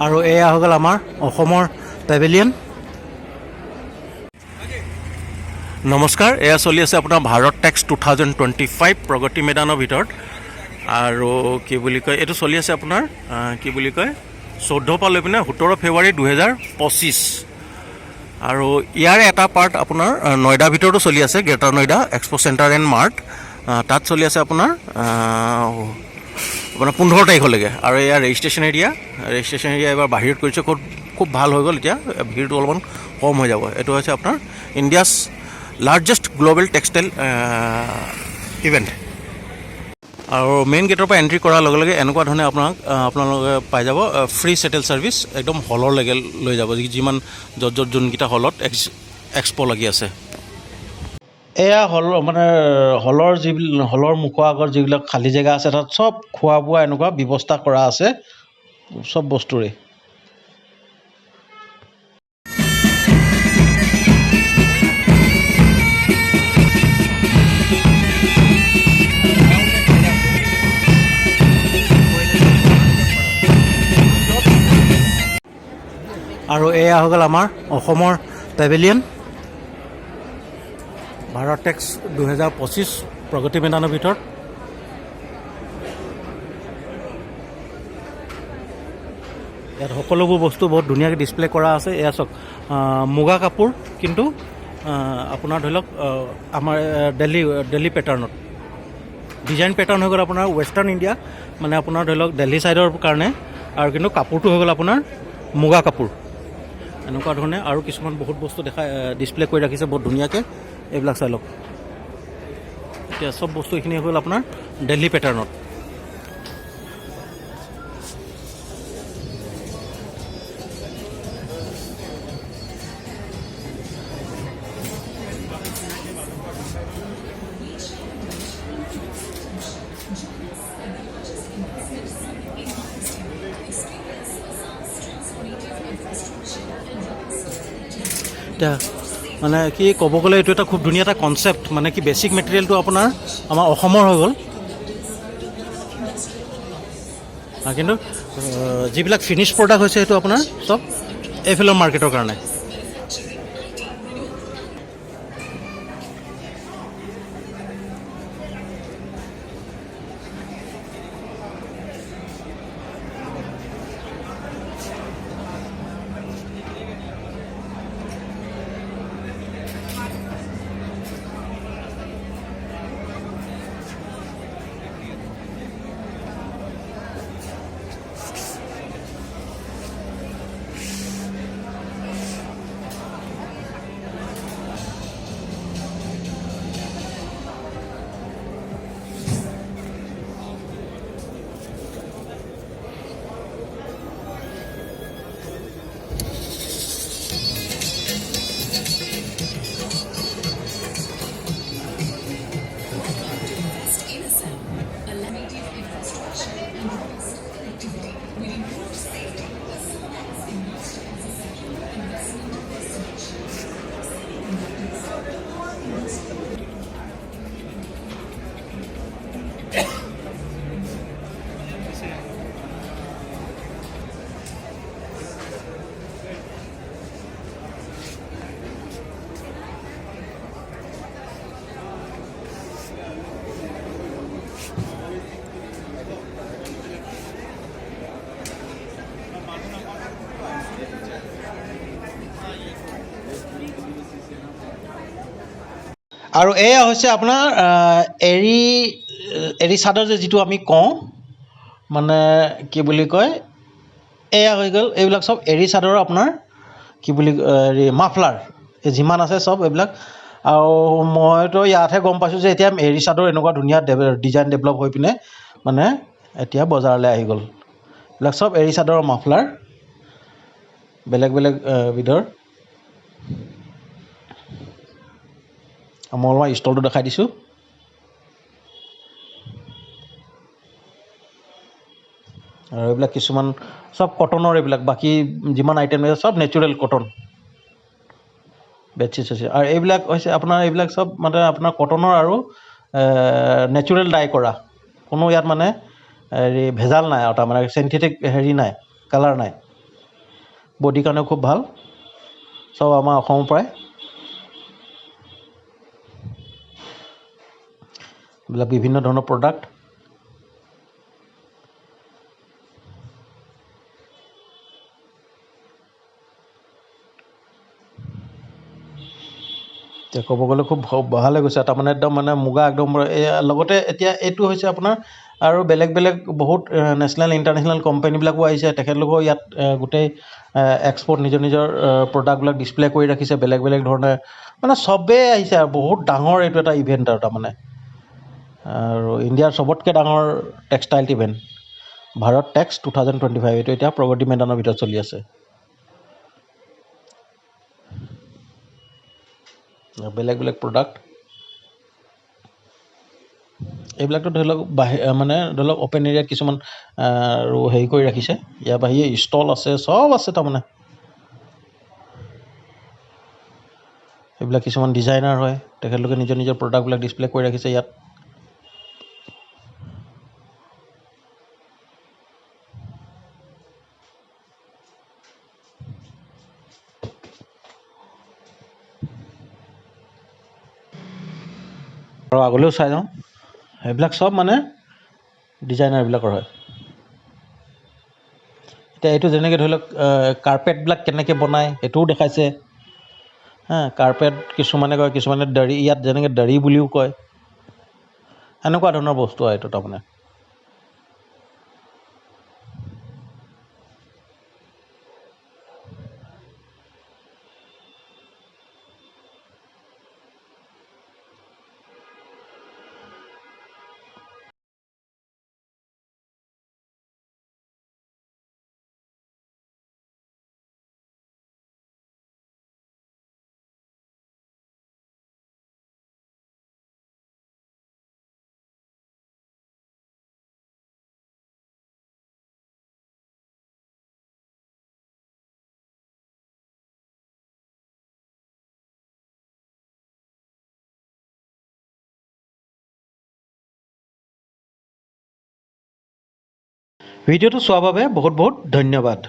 আৰু এয়া হৈ গ'ল আমাৰ অসমৰ পেভিলিয়ন। নমস্কাৰ, এয়া চলি আছে আপোনাৰ ভাৰত টেক্স 2025 প্ৰগতি মেদানৰ ভিতৰত। আৰু কি বুলি কয়, এইটো চলি আছে আপোনাৰ কি বুলি কয় 14 পৰা লৈ পিনে 17 ফেব্ৰুৱাৰী 2025। আৰু ইয়াৰে এটা পাৰ্ট আপোনাৰ নয়দাৰ ভিতৰতো চলি আছে, greater Noida expo' centre and mart. তাত চলি আছে আপোনাৰ 15 তাৰিখলৈকে। আৰু এয়া ৰেজিষ্ট্ৰেশ্যন এৰিয়া এবাৰ বাহিৰত কৰিছে, খুব ভাল হৈ গ'ল। এতিয়া ভিৰটো অলপমান কম হৈ যাব। এইটো হৈছে আপোনাৰ India's largest global textile event. আৰু মেইন গেটৰ পৰা এণ্ট্ৰি কৰাৰ লগে লগে এনেকুৱা ধৰণে আপোনালোকে পাই যাব ফ্ৰী চেটেল ছাৰ্ভিচ, একদম হলৰলৈকে লৈ যাব, যিমান য'ত যোনকেইটা হলত এক্সপ' লাগি আছে। এয়া হলৰ মুখৰ আগত যিবিলাক খালী জেগা আছে, তাত চব খোৱা বোৱা এনেকুৱা ব্যৱস্থা কৰা আছে, চব বস্তুৰে। আৰু এয়া হৈ গ'ল আমাৰ অসমৰ পেভিলিয়ন, ভাৰত টেক্স 2025 প্ৰগতি মেদানৰ ভিতৰত। ইয়াত সকলোবোৰ বস্তু বহুত ধুনীয়াকৈ ডিছপ্লে কৰা আছে। এয়া চাওক, মুগা কাপোৰ, কিন্তু আপোনাৰ ধৰি লওক আমাৰ দিল্লী পেটাৰ্ণত ডিজাইন পেটাৰ্ণ হৈ গ'ল আপোনাৰ ৱেষ্টাৰ্ণ ইণ্ডিয়া, মানে আপোনাৰ ধৰি লওক দিল্লী ছাইডৰ কাৰণে। আৰু কিন্তু কাপোৰটো হৈ গ'ল আপোনাৰ মুগা কাপোৰ, এনেকুৱা ধৰণে। আৰু কিছুমান বহুত বস্তু ডিছপ্লে কৰি ৰাখিছে বহুত ধুনীয়াকৈ, এইবিলাক চাই লওক। এতিয়া চব বস্তু এইখিনি হৈ গ'ল আপোনাৰ দিল্লী পেটাৰ্ণত। এতিয়া মানে কি ক'ব গ'লে, এইটো এটা খুব ধুনীয়া এটা কনচেপ্ট, মানে কি বেছিক মেটেৰিয়েলটো আপোনাৰ আমাৰ অসমৰ হৈ গ'ল। কিন্তু যিবিলাক ফিনিছ প্ৰডাক্ট হৈছে, সেইটো আপোনাৰ চব এইফালৰ মাৰ্কেটৰ কাৰণে। আৰু এয়া হৈছে আপোনাৰ এৰী চাদৰ, যিটো আমি কওঁ, মানে কি বুলি কয়, এয়া হৈ গ'ল। এইবিলাক চব এৰী চাদৰৰ আপোনাৰ কি বুলি মাফলাৰ, যিমান আছে চব এইবিলাক। আৰু মইতো ইয়াতহে গম পাইছোঁ যে এতিয়া এৰী চাদৰ এনেকুৱা ধুনীয়া ডিজাইন ডেভেলপ হৈ পিনে মানে এতিয়া বজাৰলৈ আহি গ'ল। এইবিলাক চব এৰী চাদৰৰ মাফলাৰ, বেলেগ বেলেগ বিধৰ। মই অলপমান ষ্টলটো দেখাই দিছোঁ। আৰু এইবিলাক কিছুমান চব কটনৰ, এইবিলাক বাকী যিমান আইটেম আছে চব নেচাৰেল কটন বেডশ্বীট আছে। আৰু এইবিলাক হৈছে আপোনাৰ, এইবিলাক চব মানে আপোনাৰ কটনৰ আৰু নেচাৰেল ডাই কৰা, কোনো ইয়াত মানে হেৰি ভেজাল নাই, আৰু তাৰমানে চিন্থেটিক হেৰি নাই, কালাৰ নাই। বডিৰ কাৰণেও খুব ভাল চব আমাৰ অসমৰ পৰাই এইবিলাক বিভিন্ন ধৰণৰ প্ৰডাক্ট এতিয়া ক'ব গ'লে খুব ভাল হৈ গৈছে তাৰমানে একদম মানে মুগা একদম লগতে এতিয়া এইটো হৈছে আপোনাৰ আৰু বেলেগ বেলেগ বহুত নেশ্যনেল ইণ্টাৰনেশ্যনেল কোম্পানীবিলাকো আহিছে তেখেতলোকৰ ইয়াত গোটেই এক্সপৰ্ট নিজৰ নিজৰ প্ৰডাক্টবিলাক ডিছপ্লে কৰি ৰাখিছে বেলেগ বেলেগ ধৰণে মানে চবেই আহিছে আৰু বহুত ডাঙৰ এইটো এটা ইভেণ্ট আৰু তাৰমানে আৰু ইণ্ডিয়াৰ চবতকৈ ডাঙৰ টেক্সটাইল ইভেণ্ট ভাৰত টেক্স 2025 এইটো এতিয়া প্ৰগতি মৈদানৰ ভিতৰত চলি আছে বেলেগ বেলেগ প্ৰডাক্ট এইবিলাকতো ধৰি লওক মানে ধৰি লওক অ'পেন এৰিয়াত কিছুমান আৰু হেৰি কৰি ৰাখিছে ইয়াৰ বাহিৰে ষ্টল আছে চব আছে তাৰমানে এইবিলাক কিছুমান ডিজাইনাৰ হয় তেখেতলোকে নিজৰ নিজৰ প্ৰডাক্টবিলাক ডিছপ্লে কৰি ৰাখিছে ইয়াত আৰু আগলৈও চাই যাওঁ সেইবিলাক চব মানে ডিজাইনাৰবিলাকৰ হয় এতিয়া এইটো যেনেকৈ ধৰি লওক কাৰ্পেটবিলাক কেনেকৈ বনায় সেইটোও দেখাইছে কাৰ্পেট কিছুমানে কয় কিছুমানে দৰি ইয়াত যেনেকৈ দৰি বুলিও কয় এনেকুৱা ধৰণৰ বস্তু আৰু এইটো তাৰমানে ভিডিঅ'টো চোৱাৰ বাবে বহুত বহুত ধন্যবাদ